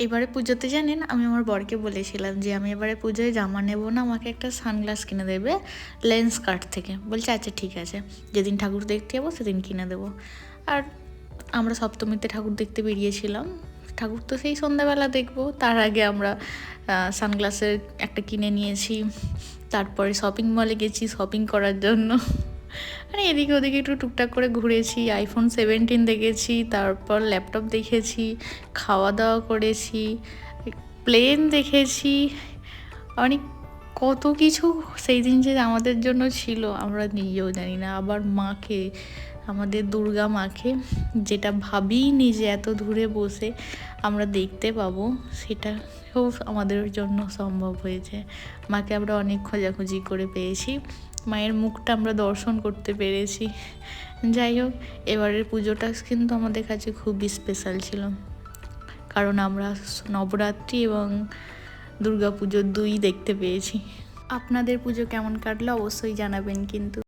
এবারে পুজোতে জানেন আমি আমার বরকে বলেছিলাম যে আমি এবারে পুজোয় জামা নেব না, আমাকে একটা সানগ্লাস কিনে দেবে লেন্স কার্ট থেকে। বলছে আচ্ছা ঠিক আছে, যেদিন ঠাকুর দেখতে যাবো সেদিন কিনে দেবো। আর আমরা সপ্তমীতে ঠাকুর দেখতে বেরিয়েছিলাম। ঠাকুর তো সেই সন্ধ্যাবেলা দেখবো, তার আগে আমরা সানগ্লাসের একটা কিনে নিয়েছি। তারপরে শপিং মলে গেছি শপিং করার জন্য। মানে এদিকে ওদিকে একটু টুকটাক করে ঘুরেছি, আইফোন 17 দেখেছি, তারপর ল্যাপটপ দেখেছি, খাওয়া দাওয়া করেছি, প্লেন দেখেছি, অনেক কত কিছু সেই দিন যে আমাদের জন্য ছিল আমরা নিজেও জানি না। আবার মাকে, আমাদের দুর্গা মাকে, যেটা ভাবিনি যে এত দূরে বসে আমরা দেখতে পাবো, সেটাও আমাদের জন্য সম্ভব হয়েছে। মাকে আমরা অনেক খোঁজাখুঁজি করে পেয়েছি, মায়ের মুখটা আমরা দর্শন করতে পেরেছি। যাই হোক, এবারের পুজোটা কিন্তু আমাদের কাছে খুবই স্পেশাল ছিল, কারণ আমরা নবরাত্রি এবং দুর্গা পুজো দুই দেখতে পেয়েছি। আপনাদের পুজো কেমন কাটলো অবশ্যই জানাবেন কিন্তু।